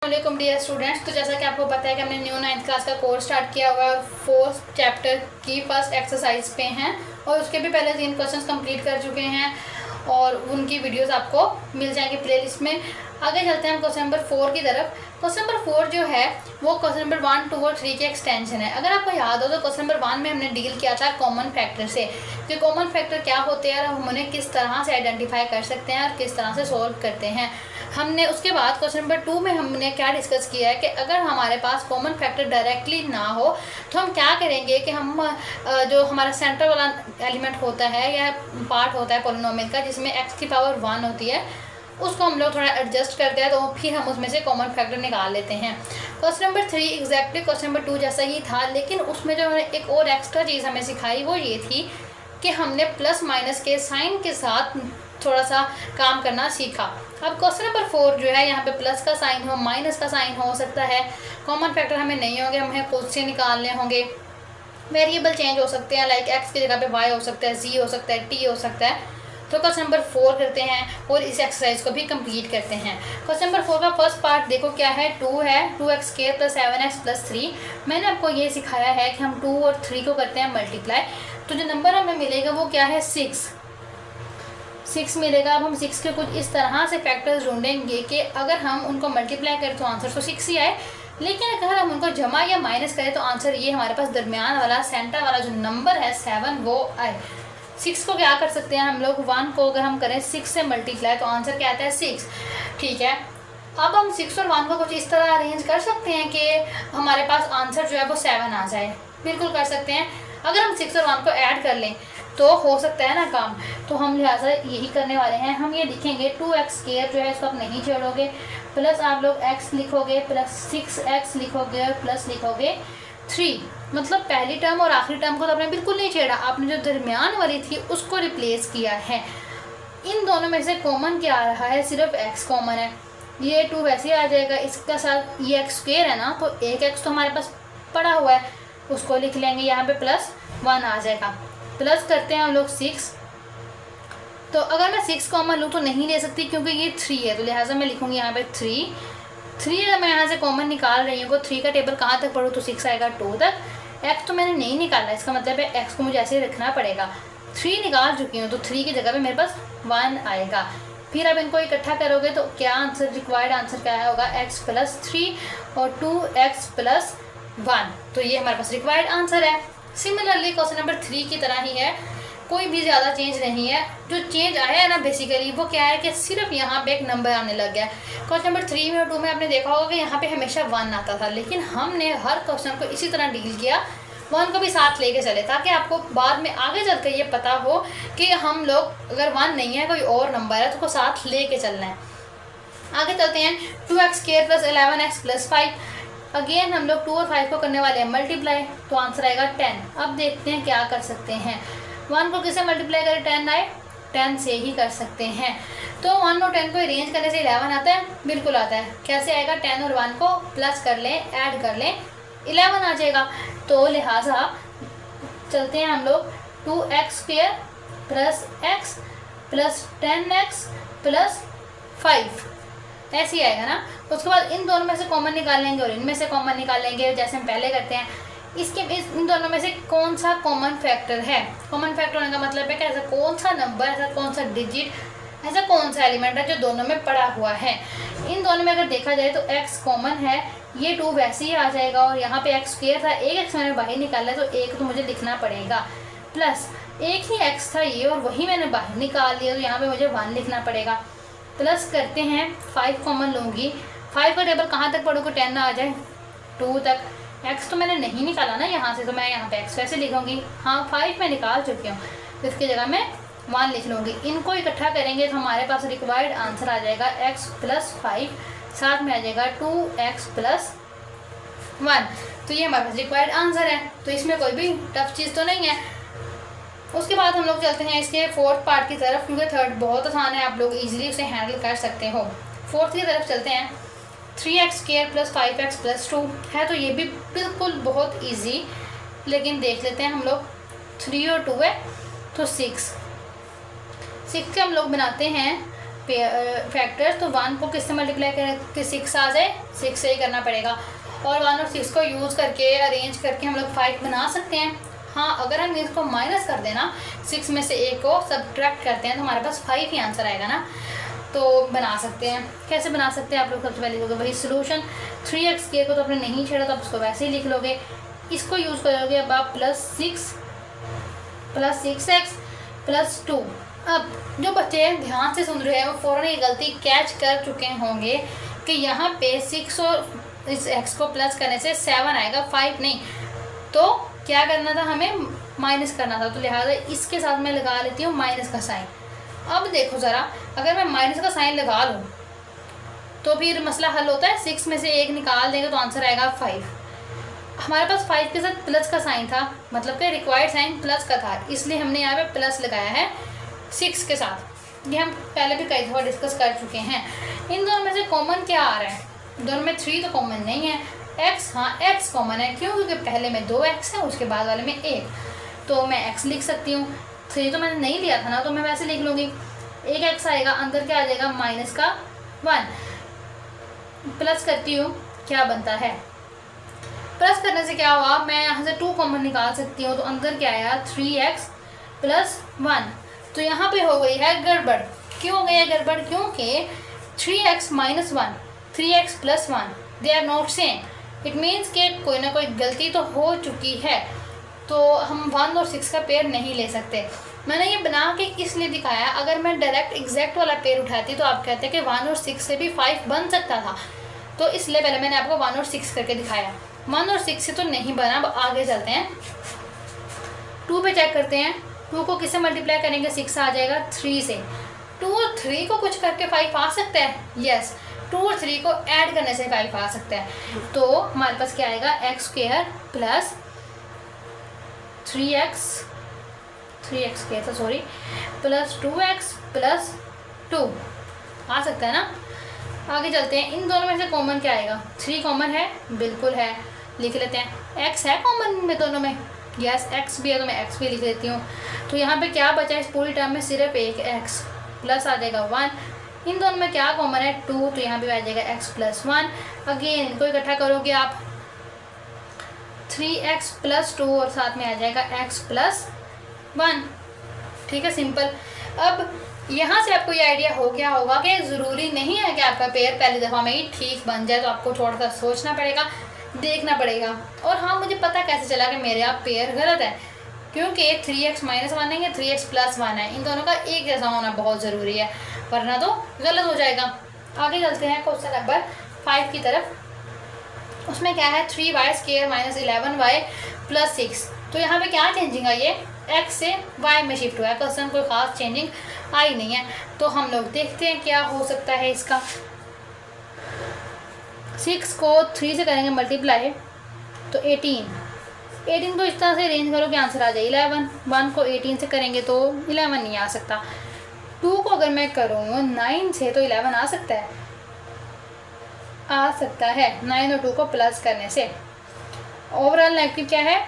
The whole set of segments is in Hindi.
वालेकुम डियर स्टूडेंट्स। तो जैसा कि आपको पता है कि हमने न्यू 9th क्लास का कोर्स स्टार्ट किया हुआ है और 4th चैप्टर की फर्स्ट एक्सरसाइज पे हैं और उसके भी पहले 3 क्वेश्चंस कंप्लीट कर चुके हैं और उनकी वीडियोस आपको मिल जाएंगी प्लेलिस्ट में। आगे चलते हैं हम क्वेश्चन नंबर 4 की तरफ। क्वेश्चन नंबर 4 जो है वो क्वेश्चन नंबर 1, 2 और 3 के एक्सटेंशन है। अगर आपको याद हो तो क्वेश्चन नंबर 1 में हमने डील किया था कॉमन फैक्टर से कि कॉमन फैक्टर क्या होते हैं और हम उन्हें किस तरह से आइडेंटिफाई कर सकते हैं और किस तरह से सॉल्व करते हैं। हमने उसके बाद क्वेश्चन नंबर 2 में हमने क्या डिस्कस किया है कि अगर हमारे पास कॉमन फैक्टर डायरेक्टली ना हो तो हम क्या करेंगे कि हम जो हमारा सेंटर वाला एलिमेंट होता है या पार्ट होता है पॉलिनोमियल का जिसमें x की पावर 1 होती है उसको हम लोग थोड़ा एडजस्ट करते हैं तो फिर हम उसमें से कॉमन फैक्टर निकाल लेते हैं। Question number 3 exactly question number 2 जैसा ही था, लेकिन उसमें जो एक और एक्स्ट्रा चीज़ हमें सिखाई वो ये थी कि हमने प्लस माइनस के साइन के साथ थोड़ा सा काम करना सीखा। अब क्वेश्चन नंबर 4 जो है यहाँ पे प्लस का साइन हो माइनस का साइन हो सकता है, कॉमन फैक्टर हमें नहीं होंगे, हमें खुद से निकालने होंगे। वेरिएबल चेंज हो सकते हैं, लाइक x की जगह पे y हो सकता है, z हो सकता है, t हो सकता है। तो क्वेश्चन नंबर 4 करते हैं और इस एक्सरसाइज को भी कंप्लीट करते हैं। क्वेश्चन नंबर 4 का फर्स्ट पार्ट देखो क्या है, 2 है, 2x² + 7x + 3। मैंने आपको ये सिखाया है कि हम 2 और 3 को करते हैं मल्टीप्लाई, तो जो नंबर हमें मिलेगा वो क्या है 6 मिलेगा। अब हम 6 के कुछ इस तरह से फैक्टर्स ढूंढेंगे कि अगर हम उनको मल्टीप्लाई करें तो आंसर तो 6 ही आए, लेकिन अगर हम उनको जमा या माइनस करें तो आंसर ये हमारे पास दरमियान वाला सेंटर वाला जो नंबर है 7 वो आए। 6 को क्या कर सकते हैं हम लोग, 1 को अगर हम करें 6 से मल्टीप्लाई तो आंसर क्या आता है 6। ठीक है, अब हम 6 और 1 को कुछ इस तरह अरेंज कर सकते हैं कि हमारे पास आंसर जो है वो 7 आ जाए। बिल्कुल कर सकते हैं। अगर हम 6 और 1 को ऐड कर लें तो हो सकता है ना काम, तो हम लिहाजा यही करने वाले हैं। हम ये लिखेंगे 2x² जो है इसको आप नहीं छोड़ोगे, प्लस आप लोग x लिखोगे, प्लस 6x लिखोगे और प्लस लिखोगे 3। मतलब पहली टर्म और आखिरी टर्म को तो आपने बिल्कुल नहीं छेड़ा, आपने जो दरमियान वाली थी उसको रिप्लेस किया है। इन दोनों में से कॉमन क्या आ रहा है, सिर्फ x कॉमन है। ये 2 वैसे आ जाएगा, इसका साथ ये x² है ना, तो एक x तो हमारे पास पड़ा हुआ है उसको लिख लेंगे, यहाँ पे प्लस 1 आ जाएगा। प्लस करते हैं हम लोग 6, तो अगर मैं 6 कॉमन लूँ तो नहीं ले सकती क्योंकि ये 3 है, तो लिहाजा मैं लिखूँगी यहाँ पे 3 अगर मैं यहाँ से कॉमन निकाल रही हूँ तो 3 का टेबल कहाँ तक पढ़ूँ तो 6 आएगा 2 तक। x तो मैंने नहीं निकाला, इसका मतलब है x को मुझे ऐसे ही रखना पड़ेगा। 3 निकाल चुकी हूँ तो 3 की जगह पे मेरे पास 1 आएगा। फिर अब इनको इकट्ठा करोगे तो क्या आंसर, रिक्वायर्ड आंसर क्या होगा, x + 3 और 2x + 1, तो ये हमारे पास रिक्वायर्ड आंसर है। सिमिलरली क्वेश्चन नंबर 3 की तरह ही है, कोई भी ज़्यादा चेंज नहीं है। जो चेंज आया है ना बेसिकली वो क्या है कि सिर्फ यहाँ पे एक नंबर आने लग गया है। क्वेश्चन नंबर 3 में और 2 में आपने देखा होगा कि यहाँ पे हमेशा 1 आता था, लेकिन हमने हर क्वेश्चन को इसी तरह डील किया, 1 को भी साथ लेके चले ताकि आपको बाद में आगे चल कर ये पता हो कि हम लोग अगर 1 नहीं है कोई और नंबर है तो उसको साथ लेके चलना है। आगे चलते हैं, 2x² + 11x + 5। अगेन हम लोग 2 और 5 को करने वाले हैं मल्टीप्लाई, तो आंसर आएगा 10। अब देखते हैं क्या कर सकते हैं। 1 को किससे मल्टीप्लाई करें 10 आए, 10 से ही कर सकते हैं। तो 1 और 10 को अरेंज करने से 11 आता है, बिल्कुल आता है। कैसे आएगा, 10 और 1 को प्लस कर लें, ऐड कर लें, 11 आ जाएगा। तो लिहाजा चलते हैं हम लोग 2x² + x + 10x + 5 ऐसे ही आएगा ना। उसके बाद इन दोनों में से कॉमन निकालेंगे और इनमें से कॉमन निकालेंगे जैसे हम पहले करते हैं। इन दोनों में से कौन सा कॉमन फैक्टर है, कॉमन फैक्टर होने का मतलब है कि ऐसा कौन सा नंबर, ऐसा कौन सा डिजिट, ऐसा कौन सा एलिमेंट है जो दोनों में पड़ा हुआ है। इन दोनों में अगर देखा जाए तो x कॉमन है, ये 2 वैसे ही आ जाएगा और यहाँ पे x² था, एक x मैंने बाहर निकाला है तो एक तो मुझे लिखना पड़ेगा, प्लस एक ही x था ये और वही मैंने बाहर निकाल लिया तो यहाँ पे मुझे 1 लिखना पड़ेगा। प्लस करते हैं, 5 कॉमन लूँगी, 5 का टेबल कहाँ तक पढ़ूँ, 10 आ जाए 2 तक। x तो मैंने नहीं निकाला ना यहाँ से, तो मैं यहाँ पे x वैसे लिखूँगी। हाँ 5 मैं निकाल चुकी हूँ, तो इसकी जगह मैं 1 लिख लूँगी। इनको इकट्ठा करेंगे तो हमारे पास रिक्वायर्ड आंसर आ जाएगा x + 5, साथ में आ जाएगा 2x + 1। तो ये हमारे पास रिक्वायर्ड आंसर है, तो इसमें कोई भी टफ चीज़ तो नहीं है। उसके बाद हम लोग चलते हैं इसके 4th पार्ट की तरफ, क्योंकि 3rd बहुत आसान है, आप लोग ईजिली उसे हैंडल कर सकते हो। 4th की तरफ चलते हैं। 3x² + 5x + 2 है, तो ये भी बिल्कुल बहुत इजी, लेकिन देख लेते हैं हम लोग। 3 और 2 है तो 6 के हम लोग बनाते हैं फैक्टर्स, तो 1 को किससे मल्टीप्लाई करें कि 6 आ जाए, 6 से ही करना पड़ेगा। और 1 और 6 को यूज़ करके अरेंज करके हम लोग 5 बना सकते हैं। हाँ, अगर हम इसको माइनस कर देना, 6 में से a को सब्ट्रैक्ट करते हैं तो हमारे पास 5 ही आंसर आएगा ना, तो बना सकते हैं। कैसे बना सकते हैं आप लोग? सबसे पहले लोगे वही सोल्यूशन, 3x को तो आपने नहीं छेड़ा तो आप उसको वैसे ही लिख लोगे। इसको यूज़ करोगे अब आप +6 +6x +2। अब जो बच्चे ध्यान से सुन रहे हैं वो फ़ौरन ये गलती कैच कर चुके होंगे कि यहाँ पे 6 और इस x को प्लस करने से 7 आएगा, 5 नहीं। तो क्या करना था, हमें माइनस करना था, तो लिहाजा इसके साथ मैं लगा लेती हूँ माइनस का साइन। अब देखो ज़रा, अगर मैं माइनस का साइन लगा लूँ तो फिर मसला हल होता है। 6 में से 1 निकाल देंगे तो आंसर आएगा 5। हमारे पास 5 के साथ प्लस का साइन था, मतलब कि रिक्वायर्ड साइन प्लस का था, इसलिए हमने यहाँ पे प्लस लगाया है 6 के साथ। ये हम पहले भी कई दफ़ा डिस्कस कर चुके हैं। इन दोनों में से कॉमन क्या आ रहा है? दोनों में 3 तो कॉमन नहीं है। x, हाँ x कॉमन है, क्यों? क्योंकि पहले में 2x है, उसके बाद वाले में 1, तो मैं x लिख सकती हूँ। 3 तो मैंने नहीं लिया था ना, तो मैं वैसे लिख लूँगी। 1x आएगा, अंदर क्या आ जाएगा माइनस का 1, प्लस करती हूँ, क्या बनता है? प्लस करने से क्या हुआ, मैं यहाँ से 2 कॉमन निकाल सकती हूँ, तो अंदर क्या आया 3x + 1। तो यहाँ पे हो गई है गड़बड़। क्यों हो गई है गड़बड़? क्योंकि 3x - 1 3x + 1 they are not same. It means कि कोई ना कोई गलती तो हो चुकी है, तो हम 1 और 6 का पेयर नहीं ले सकते। मैंने ये बना के इसलिए दिखाया, अगर मैं डायरेक्ट एग्जैक्ट वाला पेयर उठाती तो आप कहते हैं कि 1 और 6 से भी 5 बन सकता था, तो इसलिए पहले मैंने आपको 1 और 6 करके दिखाया। 1 और 6 से तो नहीं बना। अब आगे चलते हैं, 2 पे चेक करते हैं। 2 को किससे मल्टीप्लाई करेंगे? 6 आ जाएगा 3 से। 2 और 3 को कुछ करके 5 आ सकता है? यस, 2 और 3 को ऐड करने से 5 आ सकता है। तो हमारे पास क्या आएगा, x² + 3x² था, सॉरी, + 2x + 2 आ सकता है ना। आगे चलते हैं, इन दोनों में से कॉमन क्या आएगा? 3 कॉमन है, बिल्कुल है, लिख लेते हैं। x है कॉमन में दोनों में, यस x भी है, तो मैं x भी लिख देती हूँ। तो यहाँ पे क्या बचा इस पूरी टर्म में? सिर्फ एक x, प्लस आ जाएगा 1। इन दोनों में क्या कॉमन है? 2, तो यहाँ पे आ जाएगा x + 1। अगेन इनको इकट्ठा करोगे आप, 3x + 2 और साथ में आ जाएगा x + 1। ठीक है, सिंपल। अब यहाँ से आपको ये आइडिया हो गया होगा कि ज़रूरी नहीं है कि आपका पेयर पहली दफ़ा में ही ठीक बन जाए, तो आपको थोड़ा सा सोचना पड़ेगा, देखना पड़ेगा। और हाँ, मुझे पता कैसे चला कि मेरे आप पेयर गलत है, क्योंकि 3x - 1 नहीं है, 3x + 1 है। इन दोनों का एक जैसा होना बहुत ज़रूरी है, वरना तो गलत हो जाएगा। आगे चलते हैं क्वेश्चन नंबर 5 की तरफ। उसमें क्या है, 3y² - 11y + 6। तो यहाँ पे क्या चेंजिंग आई है? x से y में शिफ्ट हुआ है, क्वेश्चन कोई ख़ास चेंजिंग आई नहीं है। तो हम लोग देखते हैं क्या हो सकता है इसका। 6 को 3 से करेंगे मल्टीप्लाई, तो 18 को इस तरह से अरेंज करो कि आंसर आ जाए 11। 1 को 18 से करेंगे तो 11 नहीं आ सकता। 2 को अगर मैं करूँ 9 से तो 11 आ सकता है, आ सकता है 9 और 2 को प्लस करने से। ओवरऑल नेगेटिव क्या है?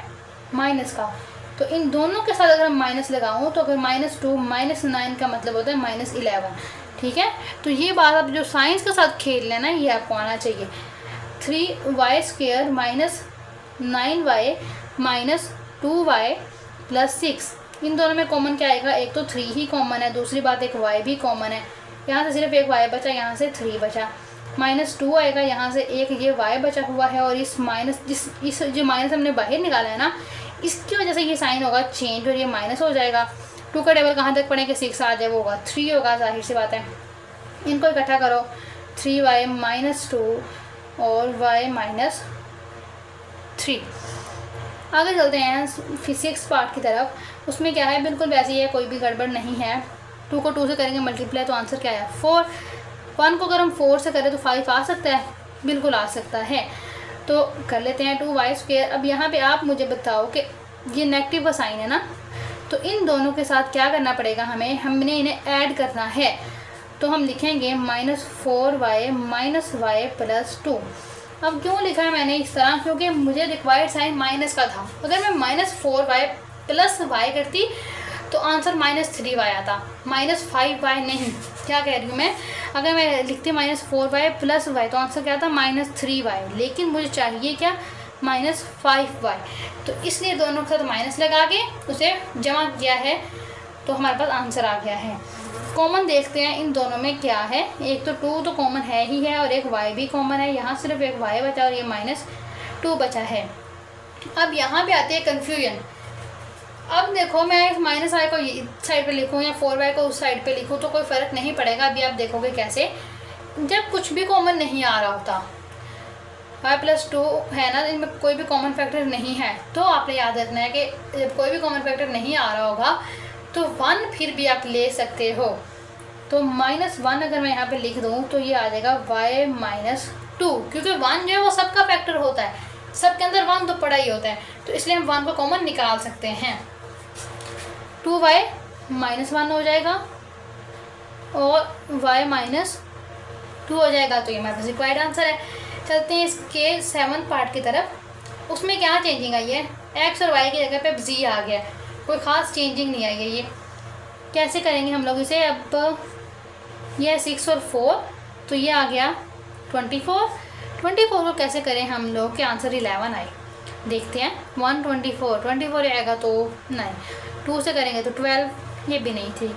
माइनस का। तो इन दोनों के साथ अगर हम माइनस लगाऊँ तो अगर -2 - 9 का मतलब होता है -11। ठीक है, तो ये बात आप जो साइंस के साथ खेल लेना, ये आपको आना चाहिए। 3y² - 9y - 2y + 6। इन दोनों में कॉमन क्या आएगा? एक तो 3 ही कॉमन है, दूसरी बात एक y भी कॉमन है। यहाँ से सिर्फ एक y बचा, यहाँ से 3 बचा। -2 आएगा, यहाँ से एक ये y बचा हुआ है, और इस जो माइनस हमने बाहर निकाला है ना, इसकी वजह से ये साइन होगा चेंज और ये माइनस हो जाएगा। 2 का टेबल कहाँ तक पढ़ें कि 6 आ जाए, वो होगा 3 होगा, जाहिर सी बात है। इनको इकट्ठा करो, 3y - 2 और y - 3। आगे चलते हैं फिजिक्स पार्ट की तरफ। उसमें क्या है, बिल्कुल वैसे ही है, कोई भी गड़बड़ नहीं है। 2 को 2 से करेंगे मल्टीप्लाई, तो आंसर क्या है? 4। 1 को अगर हम 4 से करें तो 5 आ सकता है, बिल्कुल आ सकता है। तो कर लेते हैं 2y²। अब यहाँ पे आप मुझे बताओ कि ये नेगेटिव का साइन है ना, तो इन दोनों के साथ क्या करना पड़ेगा हमें? हमने इन्हें ऐड करना है। तो हम लिखेंगे -4y - y + 2। अब क्यों लिखा है मैंने इस तरह? क्योंकि मुझे रिक्वायर्ड साइन माइनस का था। अगर मैं -4y + y करती तो आंसर -3y आता, -5y नहीं। क्या कह रही हूँ मैं, अगर मैं लिखती -4y + y तो आंसर क्या था, -3y, लेकिन मुझे चाहिए क्या, -5y। तो इसलिए दोनों के साथ माइनस लगा के उसे जमा किया है, तो हमारे पास आंसर आ गया है। कॉमन देखते हैं इन दोनों में क्या है। एक तो 2 तो कॉमन है ही है और एक y भी कॉमन है। यहाँ सिर्फ एक y बचा और ये -2 बचा है। अब यहाँ पे आती है कन्फ्यूजन। अब देखो, मैं -i को इस साइड पे लिखूँ या 4y को उस साइड पे लिखूँ तो कोई फ़र्क नहीं पड़ेगा। अभी आप देखोगे कैसे, जब कुछ भी कॉमन नहीं आ रहा होता, y + 2 है ना, इनमें कोई भी कॉमन फैक्टर नहीं है, तो आपने याद रखना है कि जब कोई भी कॉमन फैक्टर नहीं आ रहा होगा तो 1 फिर भी आप ले सकते हो। तो -1 अगर मैं यहाँ पे लिख दूँ तो ये आ जाएगा y - 2, क्योंकि 1 जो है वो सबका फैक्टर होता है, सबके अंदर 1 तो पड़ा ही होता है, तो इसलिए हम 1 को कॉमन निकाल सकते हैं। 2y - 1 हो जाएगा और y - 2 हो जाएगा, तो ये हमारे पास रिक्वायर्ड आंसर है। चलते हैं इसके 7th पार्ट की तरफ। उसमें क्या चेंजिंग आई है, x और y की जगह पे अब z आ गया है, कोई ख़ास चेंजिंग नहीं आई है। ये कैसे करेंगे हम लोग इसे, अब ये 6 और 4, तो ये आ गया 24 को कैसे करें हम लोग कि आंसर 11 आए। देखते हैं, 24 आएगा तो नहीं, 2 से करेंगे तो 12, ये भी नहीं थी,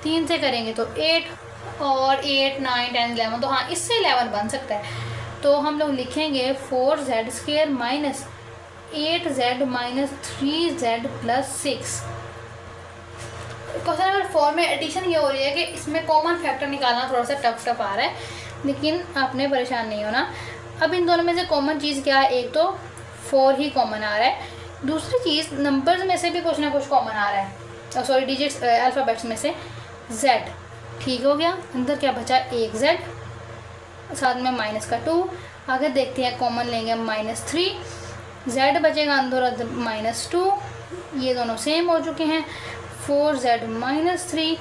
3 से करेंगे तो 8 और 8, 9, 10, 11, तो हाँ इससे 11 बन सकता है। तो हम लोग लिखेंगे 4z² - 8z - 3z + 6। Question number 4 में एडिशन ये हो रही है कि इसमें कॉमन फैक्टर निकालना थोड़ा सा टफ आ रहा है, लेकिन आपने परेशान नहीं होना। अब इन दोनों में से कॉमन चीज़ क्या है, एक तो 4 ही कॉमन आ रहा है, दूसरी चीज़ नंबर्स में से भी कुछ ना कुछ कॉमन आ रहा है, सॉरी डिजिट्स अल्फ़ाबेट्स में से z। ठीक हो गया, अंदर क्या बचा, एक z, साथ में -2। आगे देखते हैं, कॉमन लेंगे -3, z बचेगा अंदर -2, ये दोनों सेम हो चुके हैं। 4z - 3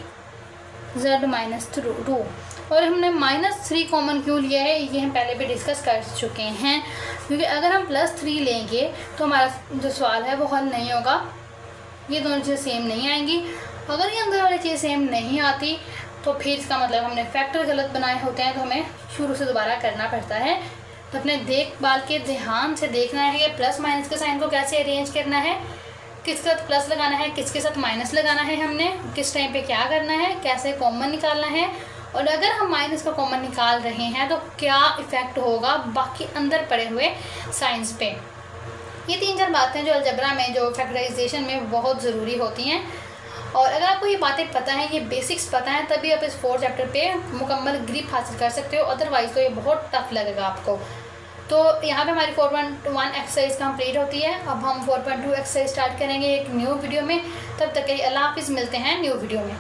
z - 2, और हमने -3 कॉमन क्यों लिया है ये हम पहले भी डिस्कस कर चुके हैं, क्योंकि अगर हम +3 लेंगे तो हमारा जो सवाल है वो हल नहीं होगा, ये दोनों चीज़ें सेम नहीं आएंगी। अगर ये अंदर वाली चीज़ सेम नहीं आती तो फिर इसका मतलब हमने फैक्टर गलत बनाए होते हैं, तो हमें शुरू से दोबारा करना पड़ता है। तो अपने देखभाल के ध्यान से देखना है कि प्लस माइनस के साइन को कैसे अरेंज करना है, किसके साथ प्लस लगाना है, किसके साथ माइनस लगाना है, हमने किस टाइम पे क्या करना है, कैसे कॉमन निकालना है, और अगर हम माइनस का कॉमन निकाल रहे हैं तो क्या इफ़ेक्ट होगा बाकी अंदर पड़े हुए साइंस पे। ये 3-4 बातें जो अलजबरा में, जो फैक्टराइजेशन में बहुत ज़रूरी होती हैं, और अगर आपको ये बातें पता हैं, ये बेसिक्स पता हैं, तभी आप इस 4 चैप्टर पे मुकम्मल ग्रिप हासिल कर सकते हो, अदरवाइज़ तो ये बहुत टफ लगेगा आपको। तो यहाँ पे हमारी 4.1 एक्सरसाइज कंप्लीट होती है। अब हम 4.2 एक्सरसाइज स्टार्ट करेंगे एक न्यू वीडियो में। तब तक के लिए अल्लाह हाफिज़, मिलते हैं न्यू वीडियो में।